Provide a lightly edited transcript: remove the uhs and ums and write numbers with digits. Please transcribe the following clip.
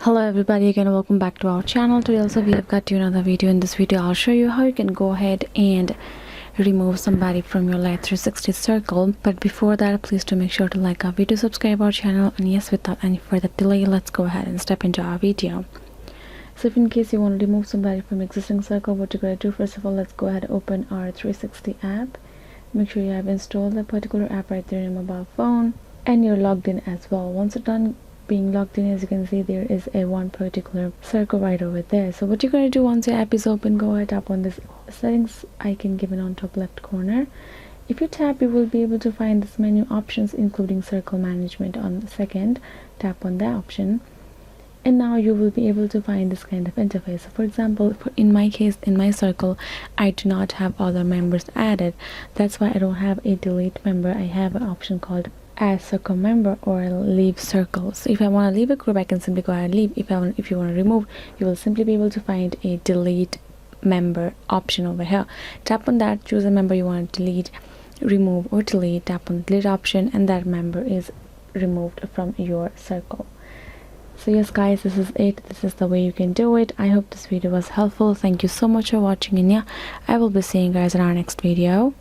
Hello everybody, again welcome back to our channel. Today also we have got you another video. In this video I'll show you how you can go ahead and remove somebody from your Life360 circle. But before that, please do make sure to like our video, subscribe our channel, and yes, without any further delay, let's go ahead and step into our video. So if in case you want to remove somebody from existing circle, what you're going to do, first of all, let's go ahead and open our 360 app. Make sure you have installed the particular app right there in your mobile phone and you're logged in as well. Once you're done being logged in, as you can see, there is a one particular circle right over there. So what you're going to do once your app is open, go ahead, tap on this settings icon given on top left corner. If you tap, you will be able to find this menu options including circle management. On the second, tap on that option, and now you will be able to find this kind of interface. So for example, in my case, in my circle, I do not have other members added. That's why I don't have a delete member. I have an option called add circle member or leave circle. So if I want to leave a group, I can simply go ahead and leave. If you want to remove, you will simply be able to find a delete member option over here. Tap on that, choose a member you want to delete, remove or delete, tap on the delete option, and that member is removed from your circle. So yes guys, this is it. This is the way you can do it. I hope this video was helpful. Thank you so much for watching, and yeah, I will be seeing you guys in our next video.